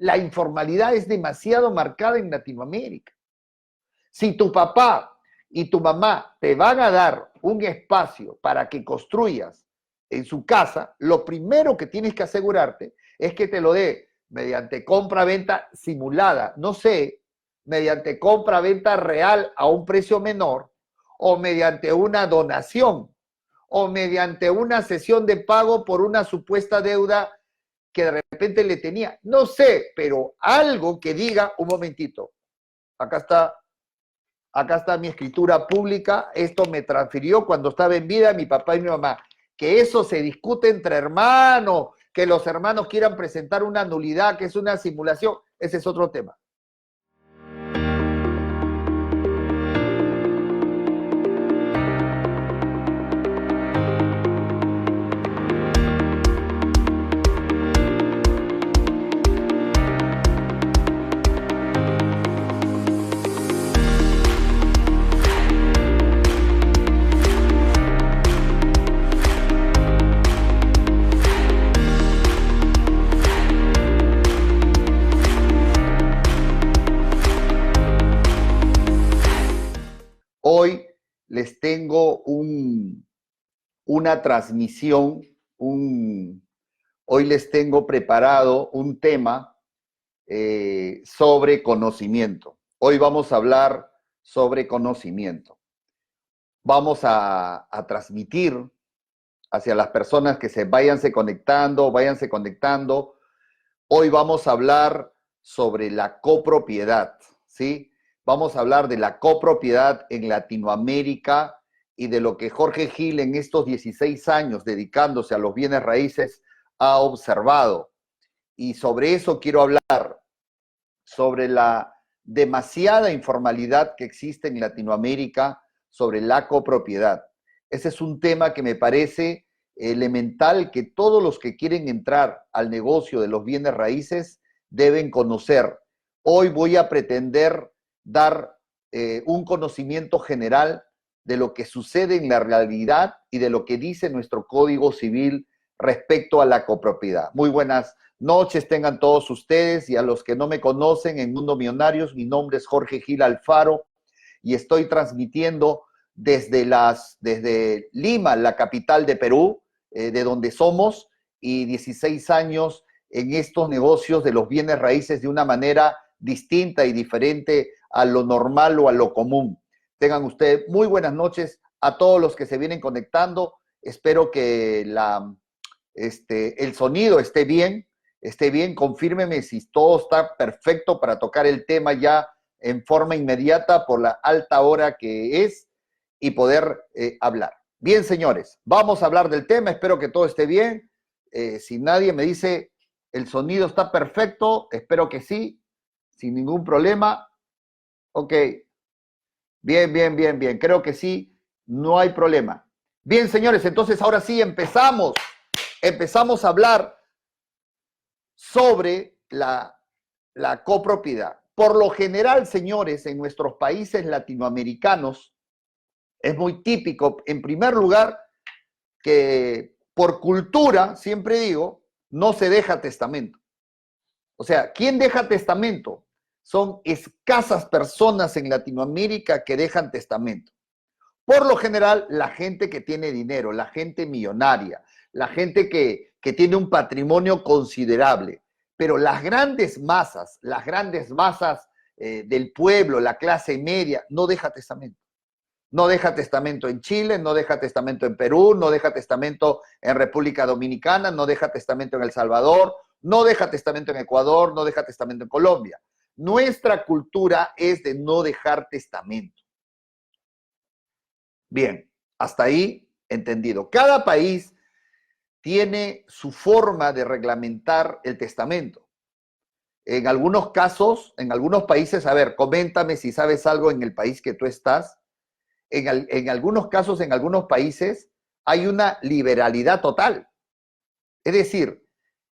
La informalidad es demasiado marcada en Latinoamérica. Si tu papá y tu mamá te van a dar un espacio para que construyas en su casa, lo primero que tienes que asegurarte es que te lo dé mediante compra-venta simulada, no sé, mediante compra-venta real a un precio menor, o mediante una donación, o mediante una cesión de pago por una supuesta deuda que de repente le tenía. No sé, pero algo que diga, un momentito, acá está mi escritura pública, esto me transfirió cuando estaba en vida mi papá y mi mamá. Que eso se discute entre hermanos, que los hermanos quieran presentar una nulidad, que es una simulación, ese es otro tema. Hoy les tengo una transmisión, hoy les tengo preparado un tema sobre conocimiento. Hoy vamos a hablar sobre conocimiento. Vamos a transmitir hacia las personas que se váyanse conectando. Hoy vamos a hablar sobre la copropiedad, ¿sí? Vamos a hablar de la copropiedad en Latinoamérica y de lo que Jorge Gil en estos 16 años dedicándose a los bienes raíces ha observado. Y sobre eso quiero hablar, sobre la demasiada informalidad que existe en Latinoamérica sobre la copropiedad. Ese es un tema que me parece elemental, que todos los que quieren entrar al negocio de los bienes raíces deben conocer. Hoy voy a pretender dar un conocimiento general de lo que sucede en la realidad y de lo que dice nuestro Código Civil respecto a la copropiedad. Muy buenas noches tengan todos ustedes, y a los que no me conocen en Mundo Millonarios, mi nombre es Jorge Gil Alfaro y estoy transmitiendo desde Lima, la capital de Perú, de donde somos, y 16 años en estos negocios de los bienes raíces de una manera distinta y diferente a lo normal o a lo común. Tengan ustedes muy buenas noches a todos los que se vienen conectando. Espero que el sonido esté bien, confírmeme si todo está perfecto para tocar el tema ya en forma inmediata por la alta hora que es y poder hablar. Bien, señores, vamos a hablar del tema, espero que todo esté bien. Si nadie me dice el sonido está perfecto, espero que sí, sin ningún problema. Ok, bien, creo que sí, no hay problema. Bien, señores, entonces ahora sí empezamos a hablar sobre la copropiedad. Por lo general, señores, en nuestros países latinoamericanos es muy típico, en primer lugar, que por cultura, siempre digo, no se deja testamento. O sea, ¿quién deja testamento? Son escasas personas en Latinoamérica que dejan testamento. Por lo general, la gente que tiene dinero, la gente millonaria, la gente que tiene un patrimonio considerable. Pero las grandes masas del pueblo, la clase media, no deja testamento. No deja testamento en Chile, no deja testamento en Perú, no deja testamento en República Dominicana, no deja testamento en El Salvador, no deja testamento en Ecuador, no deja testamento en Colombia. Nuestra cultura es de no dejar testamento. Bien, hasta ahí entendido. Cada país tiene su forma de reglamentar el testamento. En algunos casos, en algunos países, a ver, coméntame si sabes algo en el país que tú estás. En algunos casos, en algunos países, hay una liberalidad total. Es decir,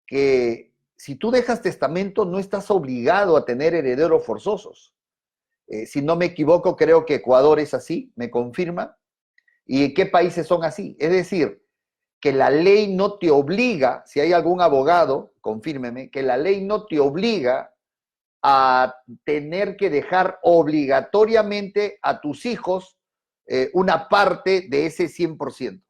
que si tú dejas testamento, no estás obligado a tener herederos forzosos. Si no me equivoco, creo que Ecuador es así, me confirma. ¿Y en qué países son así? Es decir, que la ley no te obliga, si hay algún abogado, confírmeme, que la ley no te obliga a tener que dejar obligatoriamente a tus hijos una parte de ese 100%.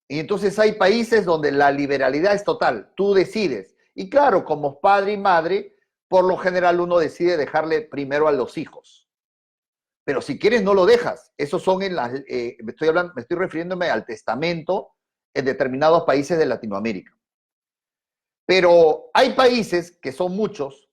Y entonces hay países donde la liberalidad es total, tú decides. Y claro, como padre y madre, por lo general uno decide dejarle primero a los hijos. Pero si quieres no lo dejas. Esos son me estoy refiriéndome al testamento en determinados países de Latinoamérica. Pero hay países, que son muchos,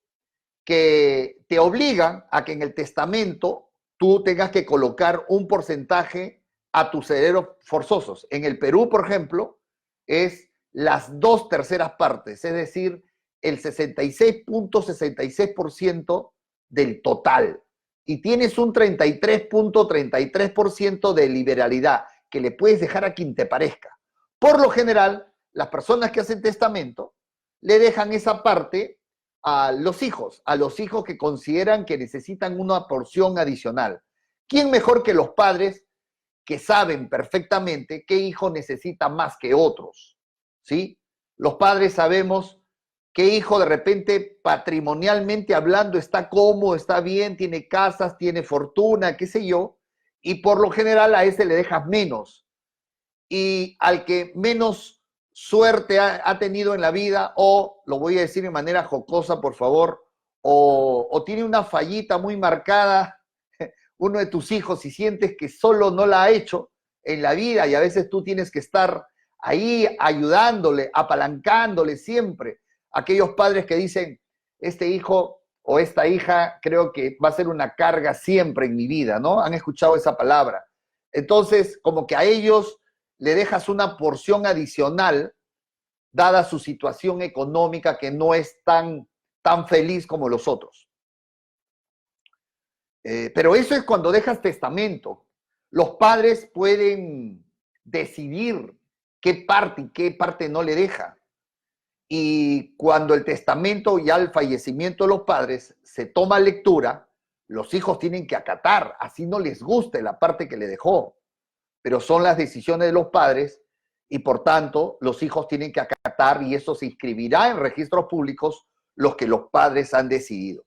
que te obligan a que en el testamento tú tengas que colocar un porcentaje a tus herederos forzosos. En el Perú, por ejemplo, es las 2/3 partes, es decir, el 66.66% del total. Y tienes un 33.33% de liberalidad que le puedes dejar a quien te parezca. Por lo general, las personas que hacen testamento le dejan esa parte a los hijos que consideran que necesitan una porción adicional. ¿Quién mejor que los padres que saben perfectamente qué hijo necesita más que otros? ¿Sí? Los padres sabemos qué hijo de repente patrimonialmente hablando está cómodo, está bien, tiene casas, tiene fortuna, qué sé yo, y por lo general a ese le dejas menos. Y al que menos suerte ha tenido en la vida, o lo voy a decir de manera jocosa, por favor, o tiene una fallita muy marcada, uno de tus hijos, y sientes que solo no la ha hecho en la vida, y a veces tú tienes que estar ahí ayudándole, apalancándole siempre. Aquellos padres que dicen, este hijo o esta hija creo que va a ser una carga siempre en mi vida, ¿no? Han escuchado esa palabra. Entonces, como que a ellos le dejas una porción adicional, dada su situación económica que no es tan feliz como los otros. Pero eso es cuando dejas testamento. Los padres pueden decidir qué parte no le deja. Y cuando el testamento ya al fallecimiento de los padres se toma lectura, los hijos tienen que acatar, así no les guste la parte que le dejó. Pero son las decisiones de los padres y por tanto los hijos tienen que acatar y eso se inscribirá en registros públicos los que los padres han decidido.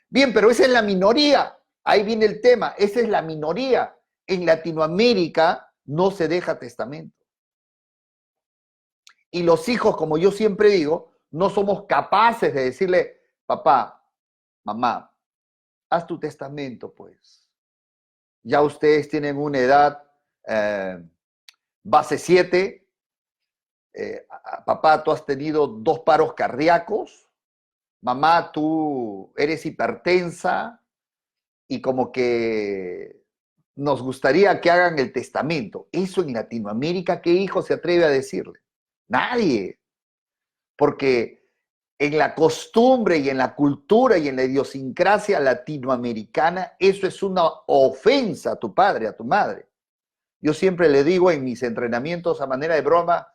Bien, pero esa es la minoría. Ahí viene el tema, esa es la minoría. En Latinoamérica no se deja testamento. Y los hijos, como yo siempre digo, no somos capaces de decirle, papá, mamá, haz tu testamento, pues. Ya ustedes tienen una edad base 7. Papá, tú has tenido 2 paros cardíacos. Mamá, tú eres hipertensa. Y como que nos gustaría que hagan el testamento. Eso en Latinoamérica, ¿qué hijo se atreve a decirle? Nadie. Porque en la costumbre y en la cultura y en la idiosincrasia latinoamericana, eso es una ofensa a tu padre, a tu madre. Yo siempre le digo en mis entrenamientos a manera de broma,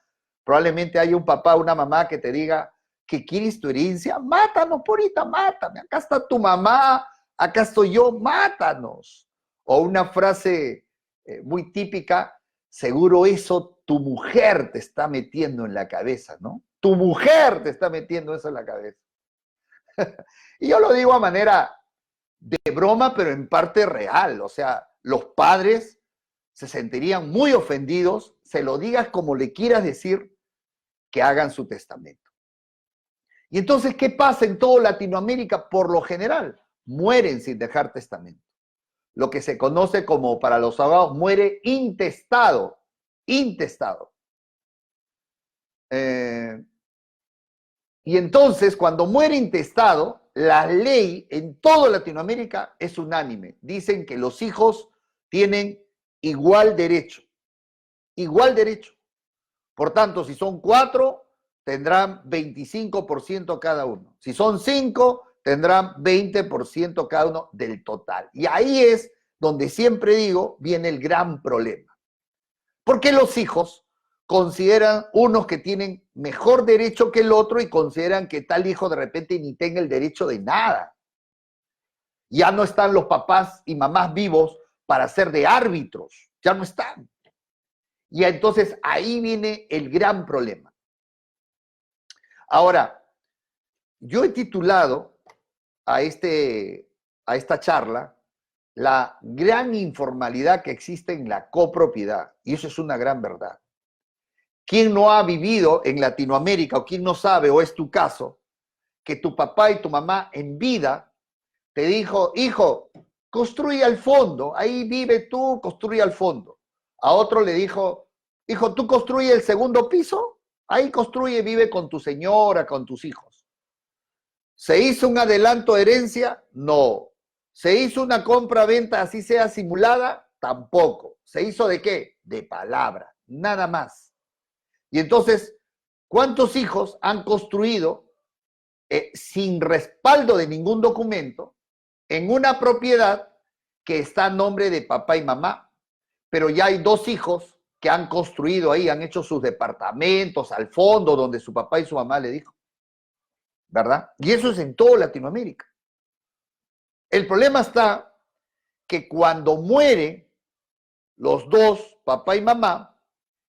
probablemente haya un papá o una mamá que te diga que quieres tu herencia, mátanos, porita, mátame, acá está tu mamá, acá estoy yo, mátanos. O una frase muy típica, seguro eso tu mujer te está metiendo en la cabeza, ¿no? Tu mujer te está metiendo eso en la cabeza. Y yo lo digo a manera de broma, pero en parte real. O sea, los padres se sentirían muy ofendidos, se lo digas como le quieras decir, que hagan su testamento. Y entonces, ¿qué pasa en toda Latinoamérica? Por lo general, mueren sin dejar testamento. Lo que se conoce como, para los abogados, muere intestado. Intestado. Y entonces, cuando muere intestado, la ley en toda Latinoamérica es unánime. Dicen que los hijos tienen igual derecho. Igual derecho. Por tanto, si son 4, tendrán 25% cada uno. Si son 5, tendrán 20% cada uno del total. Y ahí es donde siempre digo, viene el gran problema. Porque los hijos consideran unos que tienen mejor derecho que el otro y consideran que tal hijo de repente ni tenga el derecho de nada. Ya no están los papás y mamás vivos para ser de árbitros, ya no están. Y entonces ahí viene el gran problema. Ahora, yo he titulado a esta charla la gran informalidad que existe en la copropiedad. Y eso es una gran verdad. ¿Quién no ha vivido en Latinoamérica o quién no sabe, o es tu caso, que tu papá y tu mamá en vida te dijo, hijo, construye al fondo, ahí vive tú, construye al fondo? A otro le dijo, hijo, tú construye el segundo piso, ahí construye, vive con tu señora, con tus hijos. ¿Se hizo un adelanto de herencia? No. ¿Se hizo una compra-venta así sea simulada? Tampoco. ¿Se hizo de qué? De palabra, nada más. Y entonces, ¿cuántos hijos han construido sin respaldo de ningún documento en una propiedad que está a nombre de papá y mamá? Pero ya hay 2 hijos que han construido ahí, han hecho sus departamentos al fondo donde su papá y su mamá le dijo, ¿verdad? Y eso es en toda Latinoamérica. El problema está que cuando mueren los 2, papá y mamá,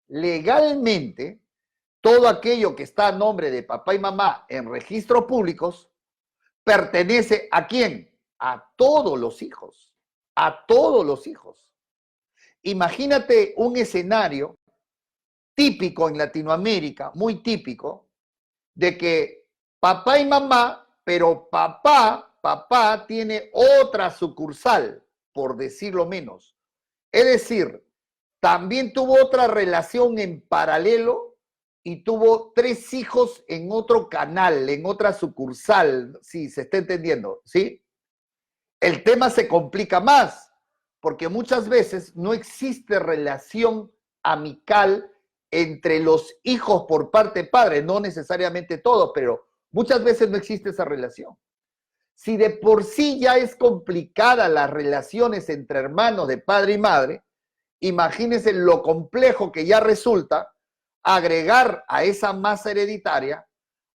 legalmente todo aquello que está a nombre de papá y mamá en registros públicos pertenece ¿a quién? A todos los hijos. A todos los hijos. Imagínate un escenario típico en Latinoamérica, muy típico, de que papá y mamá, pero papá tiene otra sucursal, por decirlo menos. Es decir, también tuvo otra relación en paralelo y tuvo 3 hijos en otro canal, en otra sucursal, sí, se está entendiendo, ¿sí? El tema se complica más, porque muchas veces no existe relación amical entre los hijos por parte de padre, no necesariamente todos, pero muchas veces no existe esa relación. Si de por sí ya es complicada las relaciones entre hermanos de padre y madre, imagínense lo complejo que ya resulta agregar a esa masa hereditaria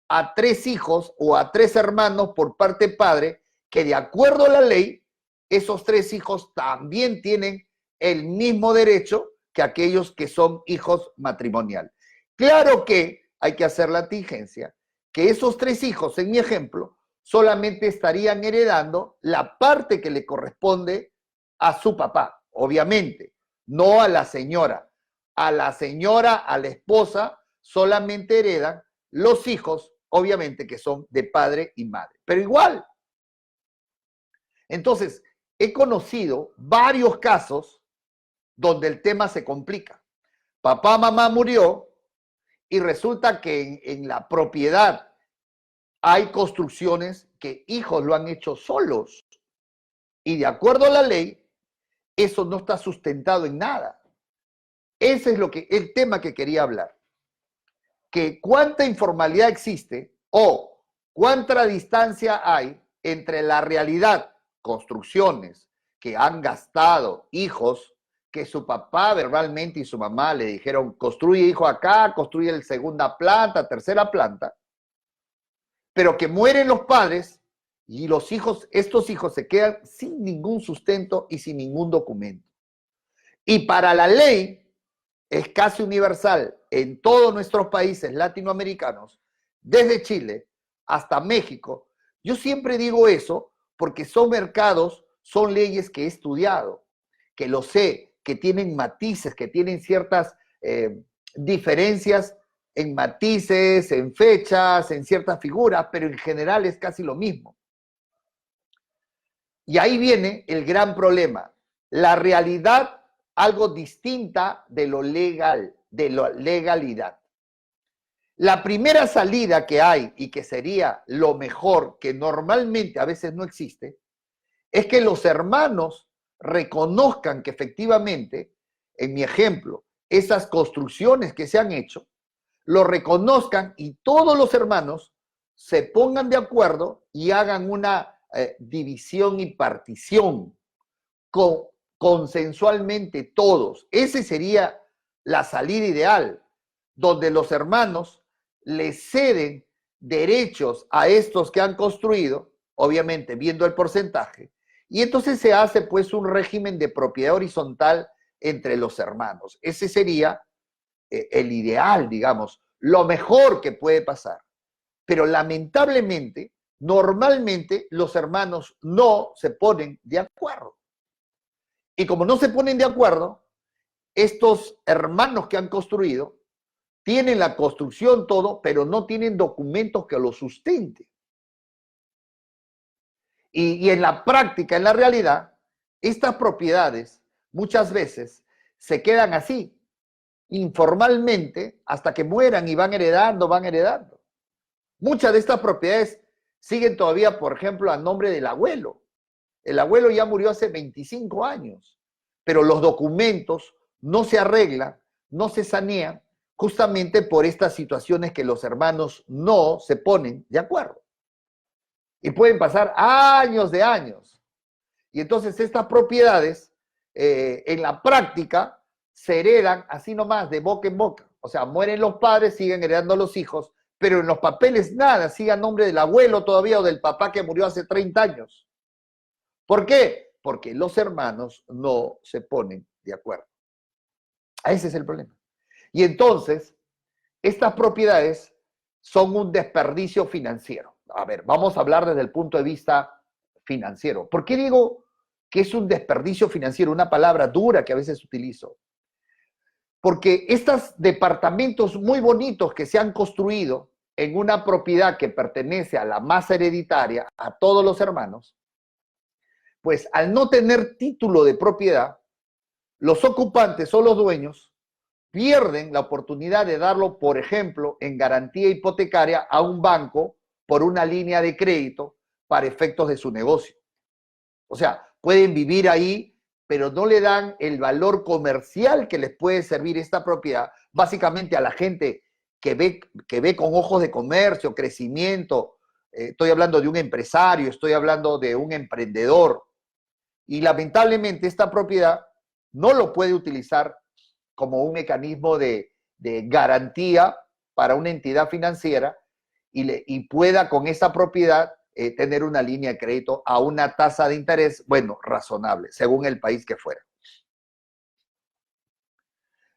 a 3 hijos o a 3 hermanos por parte de padre, que de acuerdo a la ley, esos 3 hijos también tienen el mismo derecho que aquellos que son hijos matrimoniales. Claro que hay que hacer la tingencia, que esos 3 hijos, en mi ejemplo, solamente estarían heredando la parte que le corresponde a su papá, obviamente, no a la señora. A la señora, a la esposa, solamente heredan los hijos, obviamente, que son de padre y madre. Pero igual. Entonces, he conocido varios casos donde el tema se complica. Papá, mamá murió y resulta que en la propiedad hay construcciones que hijos lo han hecho solos. Y de acuerdo a la ley, eso no está sustentado en nada. Ese es el tema que quería hablar. Que cuánta informalidad existe o cuánta distancia hay entre la realidad, construcciones que han gastado hijos, que su papá verbalmente y su mamá le dijeron, construye hijo acá, construye la segunda planta, tercera planta, pero que mueren los padres y los hijos, estos hijos se quedan sin ningún sustento y sin ningún documento. Y para la ley es casi universal en todos nuestros países latinoamericanos, desde Chile hasta México. Yo siempre digo eso porque son mercados, son leyes que he estudiado, que lo sé, que tienen matices, que tienen ciertas diferencias en matices, en fechas, en ciertas figuras, pero en general es casi lo mismo. Y ahí viene el gran problema. La realidad, algo distinta de lo legal, de la legalidad. La primera salida que hay y que sería lo mejor, que normalmente a veces no existe, es que los hermanos reconozcan que efectivamente, en mi ejemplo, esas construcciones que se han hecho, lo reconozcan y todos los hermanos se pongan de acuerdo y hagan una división y partición consensualmente todos. Esa sería la salida ideal, donde los hermanos le ceden derechos a estos que han construido, obviamente viendo el porcentaje, y entonces se hace pues un régimen de propiedad horizontal entre los hermanos. Ese sería el ideal, digamos, lo mejor que puede pasar. Pero lamentablemente, normalmente los hermanos no se ponen de acuerdo. Y como no se ponen de acuerdo, estos hermanos que han construido tienen la construcción todo, pero no tienen documentos que lo sustenten. Y en la práctica, en la realidad, estas propiedades muchas veces se quedan así, informalmente, hasta que mueran y van heredando, van heredando. Muchas de estas propiedades siguen todavía, por ejemplo, a nombre del abuelo. El abuelo ya murió hace 25 años, pero los documentos no se arreglan, no se sanean, justamente por estas situaciones que los hermanos no se ponen de acuerdo. Y pueden pasar años de años. Y entonces estas propiedades, en la práctica, se heredan así nomás, de boca en boca. O sea, mueren los padres, siguen heredando los hijos, pero en los papeles nada, sigue a nombre del abuelo todavía o del papá que murió hace 30 años. ¿Por qué? Porque los hermanos no se ponen de acuerdo. Ese es el problema. Y entonces, estas propiedades son un desperdicio financiero. A ver, vamos a hablar desde el punto de vista financiero. ¿Por qué digo que es un desperdicio financiero? Una palabra dura que a veces utilizo. Porque estos departamentos muy bonitos que se han construido en una propiedad que pertenece a la masa hereditaria, a todos los hermanos, pues al no tener título de propiedad, los ocupantes o los dueños pierden la oportunidad de darlo, por ejemplo, en garantía hipotecaria a un banco por una línea de crédito para efectos de su negocio. O sea, pueden vivir ahí, pero no le dan el valor comercial que les puede servir esta propiedad, básicamente a la gente que ve con ojos de comercio, crecimiento. Estoy hablando de un empresario, estoy hablando de un emprendedor. Y lamentablemente esta propiedad no lo puede utilizar como un mecanismo de garantía para una entidad financiera y pueda con esa propiedad tener una línea de crédito a una tasa de interés, bueno, razonable, según el país que fuera.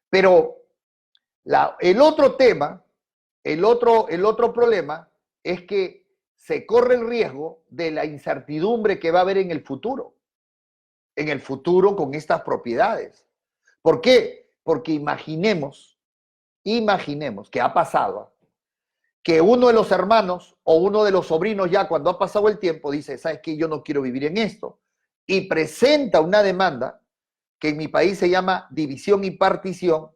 Pero el otro tema, el otro problema es que se corre el riesgo de la incertidumbre que va a haber en el futuro con estas propiedades. ¿Por qué? Porque imaginemos que ha pasado, que uno de los hermanos o uno de los sobrinos ya cuando ha pasado el tiempo dice, ¿sabes qué? Yo no quiero vivir en esto. Y presenta una demanda que en mi país se llama división y partición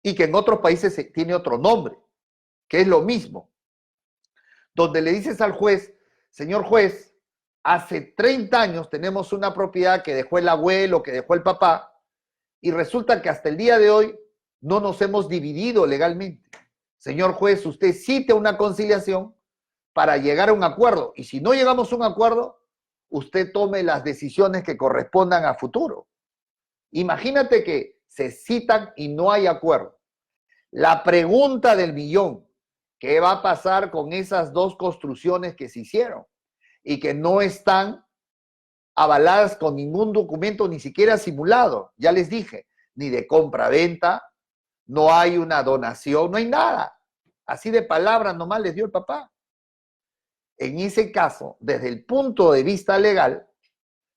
y que en otros países tiene otro nombre, que es lo mismo. Donde le dices al juez, señor juez, hace 30 años tenemos una propiedad que dejó el abuelo, que dejó el papá, y resulta que hasta el día de hoy no nos hemos dividido legalmente. Señor juez, usted cite una conciliación para llegar a un acuerdo. Y si no llegamos a un acuerdo, usted tome las decisiones que correspondan a futuro. Imagínate que se citan y no hay acuerdo. La pregunta del millón, ¿qué va a pasar con esas dos construcciones que se hicieron y que no están avaladas con ningún documento, ni siquiera simulado? Ya les dije, ni de compra-venta, no hay una donación, no hay nada. Así de palabras nomás les dio el papá. En ese caso, desde el punto de vista legal,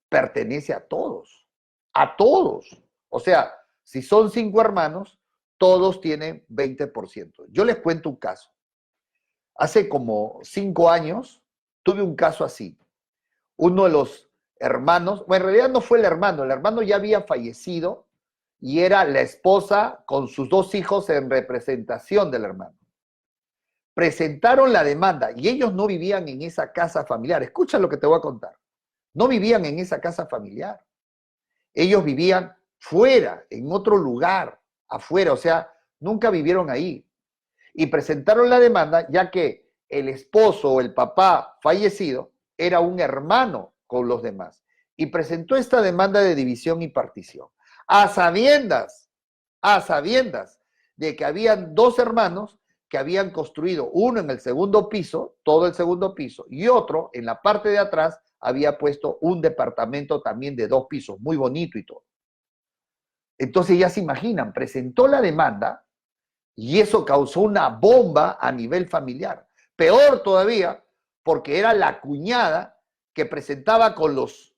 pertenece a todos. A todos. O sea, si son 5 hermanos, todos tienen 20%. Yo les cuento un caso. Hace como 5 años tuve un caso así. Uno de los hermanos, bueno, en realidad no fue el hermano ya había fallecido y era la esposa con sus 2 hijos en representación del hermano. Presentaron la demanda y ellos no vivían en esa casa familiar. Escucha lo que te voy a contar. No vivían en esa casa familiar. Ellos vivían fuera, en otro lugar, afuera, o sea, nunca vivieron ahí. Y presentaron la demanda ya que el esposo o el papá fallecido era un hermano con los demás. Y presentó esta demanda de división y partición. A sabiendas de que habían 2 hermanos que habían construido, uno en el segundo piso, todo el segundo piso, y otro en la parte de atrás había puesto un departamento también de 2 pisos, muy bonito y todo. Entonces ya se imaginan, presentó la demanda Y eso causó una bomba a nivel familiar. Peor todavía, porque era la cuñada que presentaba con los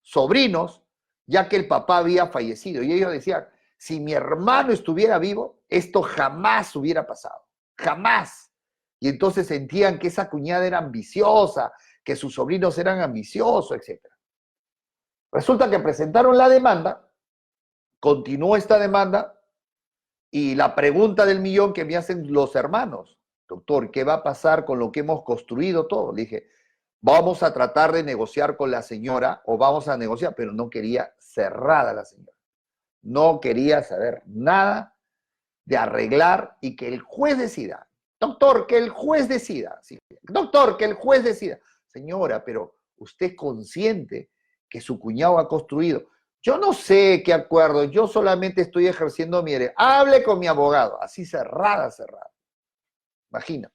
sobrinos, ya que el papá había fallecido. Y ellos decían, si mi hermano estuviera vivo, esto jamás hubiera pasado. Jamás. Y entonces sentían que esa cuñada era ambiciosa, que sus sobrinos eran ambiciosos, etc. Resulta que presentaron la demanda, continuó esta demanda, y la pregunta del millón que me hacen los hermanos, doctor, ¿qué va a pasar con lo que hemos construido todo? Le dije, vamos a tratar de negociar con la señora, o vamos a negociar, pero no quería cerrada la señora. No quería saber nada de arreglar y que el juez decida. Doctor, que el juez decida. Sí. Doctor, que el juez decida. Señora, pero usted es consciente que su cuñado ha construido. Yo no sé qué acuerdo, yo solamente estoy ejerciendo mi derecho. Hable con mi abogado. Así cerrada. Imagínate.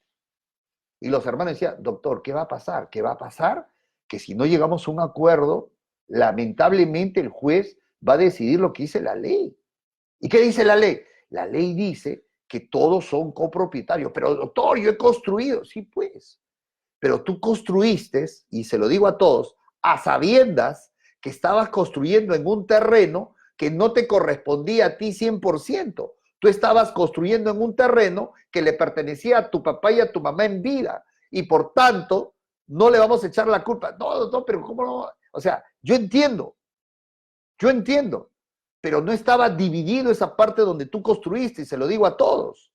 Y los hermanos decían, doctor, ¿qué va a pasar? ¿Qué va a pasar? Que si no llegamos a un acuerdo, lamentablemente el juez va a decidir lo que dice la ley. ¿Y qué dice la ley? La ley dice que todos son copropietarios. Pero doctor, yo he construido. Sí, pues. Pero tú construiste, y se lo digo a todos, a sabiendas que estabas construyendo en un terreno que no te correspondía a ti 100%. Tú estabas construyendo en un terreno que le pertenecía a tu papá y a tu mamá en vida. Y por tanto, no le vamos a echar la culpa. No, pero ¿cómo no? O sea, yo entiendo, pero no estaba dividido esa parte donde tú construiste, y se lo digo a todos.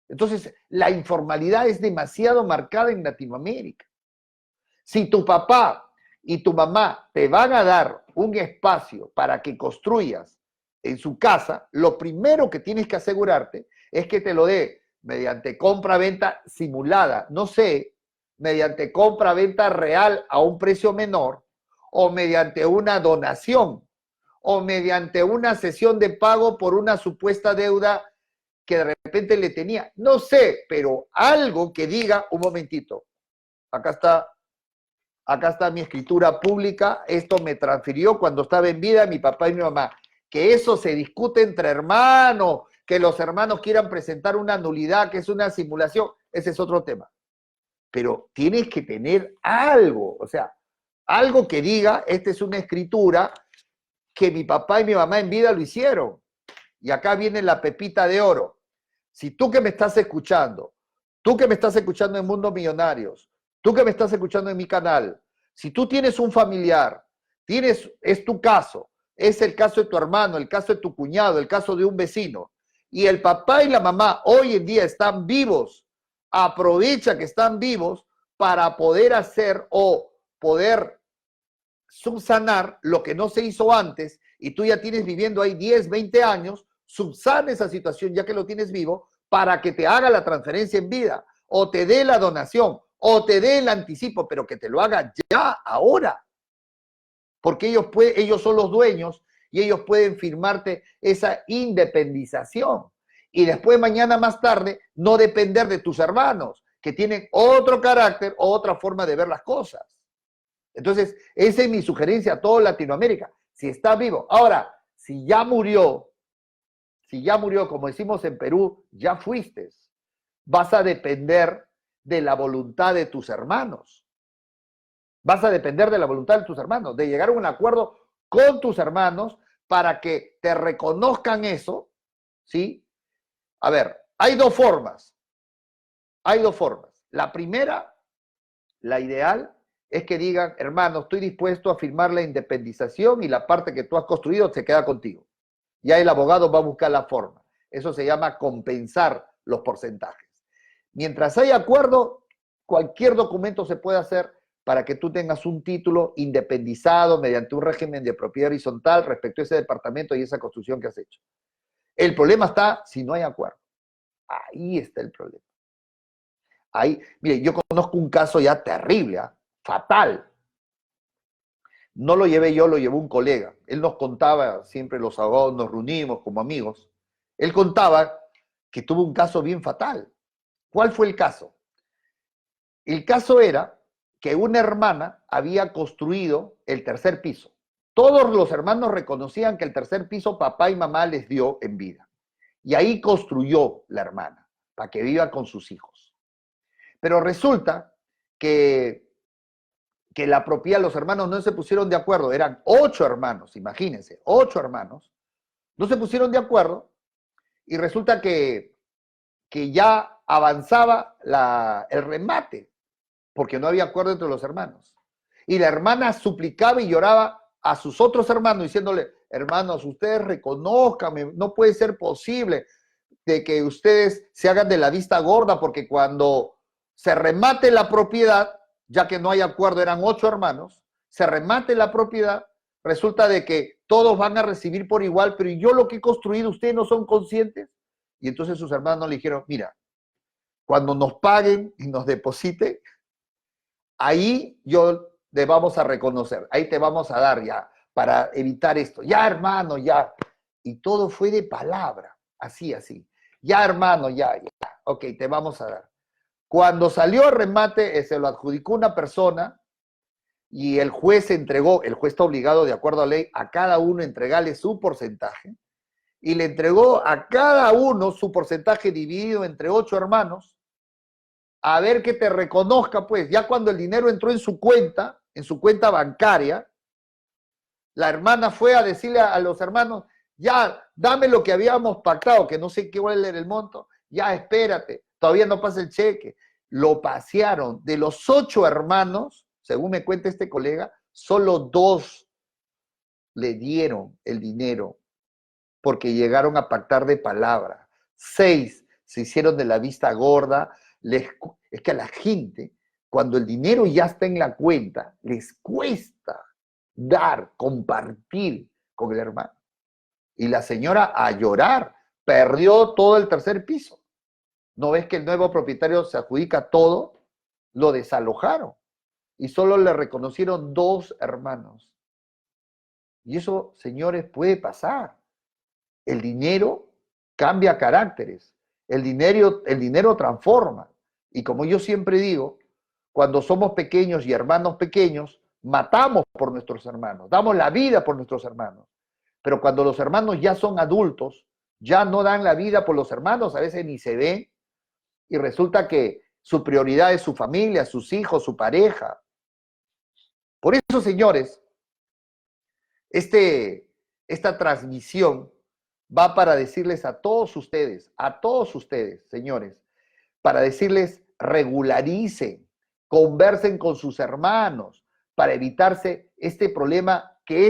Entonces, la informalidad es demasiado marcada en Latinoamérica. Si tu papá y tu mamá te van a dar un espacio para que construyas en su casa, lo primero que tienes que asegurarte es que te lo dé mediante compra-venta simulada, no sé, mediante compra-venta real a un precio menor, o mediante una donación, o mediante una cesión de pago por una supuesta deuda que de repente le tenía. No sé, pero algo que diga, un momentito, acá está mi escritura pública, esto me transfirió cuando estaba en vida mi papá y mi mamá. Que eso se discute entre hermanos, que los hermanos quieran presentar una nulidad, que es una simulación, ese es otro tema. Pero tienes que tener algo, o sea, algo que diga, esta es una escritura que mi papá y mi mamá en vida lo hicieron. Y acá viene la pepita de oro. Si tú que me estás escuchando, tú que me estás escuchando en Mundo Millonarios, tú que me estás escuchando en mi canal, si tú tienes un familiar, es tu caso, es el caso de tu hermano, el caso de tu cuñado, el caso de un vecino, y el papá y la mamá hoy en día están vivos, aprovecha que están vivos para poder hacer o poder subsanar lo que no se hizo antes, y tú ya tienes viviendo ahí 10, 20 años, subsana esa situación ya que lo tienes vivo para que te haga la transferencia en vida, o te dé la donación, o te dé el anticipo, pero que te lo haga ya, ahora. Porque ellos son los dueños y ellos pueden firmarte esa independización. Y después, mañana más tarde, no depender de tus hermanos, que tienen otro carácter o otra forma de ver las cosas. Entonces, esa es mi sugerencia a toda Latinoamérica. Si está vivo. Ahora, si ya murió, como decimos en Perú, ya fuiste. Vas a depender de la voluntad de tus hermanos. Vas a depender de la voluntad de tus hermanos, de llegar a un acuerdo con tus hermanos para que te reconozcan eso, ¿sí? A ver, hay dos formas. La primera, la ideal, es que digan, hermano, estoy dispuesto a firmar la independización y la parte que tú has construido se queda contigo. Ya el abogado va a buscar la forma. Eso se llama compensar los porcentajes. Mientras haya acuerdo, cualquier documento se puede hacer para que tú tengas un título independizado mediante un régimen de propiedad horizontal respecto a ese departamento y esa construcción que has hecho. El problema está si no hay acuerdo. Ahí está el problema. Ahí, mire, yo conozco un caso ya terrible, fatal. No lo llevé yo, lo llevó un colega. Él nos contaba, siempre los abogados nos reunimos como amigos. Él contaba que tuvo un caso bien fatal. ¿Cuál fue el caso? El caso era que una hermana había construido el tercer piso. Todos los hermanos reconocían que el tercer piso papá y mamá les dio en vida. Y ahí construyó la hermana, para que viva con sus hijos. Pero resulta que la propiedad, los hermanos no se pusieron de acuerdo, eran 8 hermanos, imagínense, 8 hermanos, no se pusieron de acuerdo y resulta que ya avanzaba el remate, porque no había acuerdo entre los hermanos. Y la hermana suplicaba y lloraba a sus otros hermanos diciéndole, hermanos, ustedes reconózcanme, no puede ser posible de que ustedes se hagan de la vista gorda, porque cuando se remate la propiedad, ya que no hay acuerdo, eran 8 hermanos, se remate la propiedad, resulta de que todos van a recibir por igual, pero yo lo que he construido, ustedes no son conscientes. Y entonces sus hermanos le dijeron, mira, cuando nos paguen y nos depositen, ahí te vamos a reconocer, ahí te vamos a dar ya, para evitar esto. Ya, hermano, ya. Y todo fue de palabra, así. Ya, hermano, ya. Ok, te vamos a dar. Cuando salió el remate, se lo adjudicó una persona y el juez entregó, el juez está obligado de acuerdo a ley a cada uno entregarle su porcentaje y le entregó a cada uno su porcentaje dividido entre 8 hermanos, a ver que te reconozca, pues. Ya cuando el dinero entró en su cuenta bancaria, la hermana fue a decirle a los hermanos, ya, dame lo que habíamos pactado, que no sé qué era el monto, ya, espérate, todavía no pasa el cheque. Lo pasearon. De los 8 hermanos, según me cuenta este colega, solo 2 le dieron el dinero porque llegaron a pactar de palabra. 6 se hicieron de la vista gorda. Es que a la gente, cuando el dinero ya está en la cuenta, les cuesta dar, compartir con el hermano. Y la señora a llorar, perdió todo el tercer piso. ¿No ves que el nuevo propietario se adjudica todo? Lo desalojaron y solo le reconocieron 2 hermanos. Y eso, señores, puede pasar. El dinero cambia caracteres. El dinero transforma. Y como yo siempre digo, cuando somos pequeños y hermanos pequeños, matamos por nuestros hermanos, damos la vida por nuestros hermanos. Pero cuando los hermanos ya son adultos, ya no dan la vida por los hermanos, a veces ni se ven, y resulta que su prioridad es su familia, sus hijos, su pareja. Por eso, señores, esta transmisión va para decirles a todos ustedes, señores, para decirles regularicen, conversen con sus hermanos, para evitarse este problema que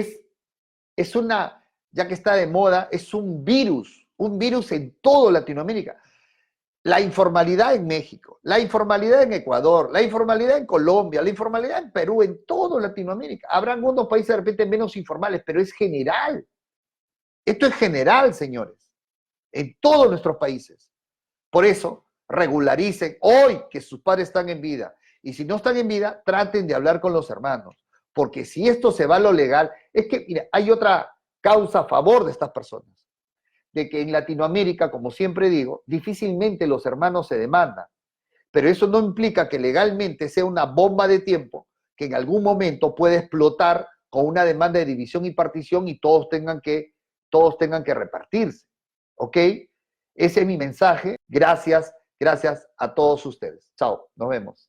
es una, ya que está de moda, es un virus en toda Latinoamérica. La informalidad en México, la informalidad en Ecuador, la informalidad en Colombia, la informalidad en Perú, en toda Latinoamérica. Habrán algunos países de repente menos informales, pero es general. Esto es general, señores, en todos nuestros países. Por eso, regularicen hoy que sus padres están en vida. Y si no están en vida, traten de hablar con los hermanos. Porque si esto se va a lo legal, es que, mira, hay otra causa a favor de estas personas. De que en Latinoamérica, como siempre digo, difícilmente los hermanos se demandan. Pero eso no implica que legalmente sea una bomba de tiempo que en algún momento puede explotar con una demanda de división y partición y todos tengan que repartirse. ¿Ok? Ese es mi mensaje. Gracias a todos ustedes. Chao, nos vemos.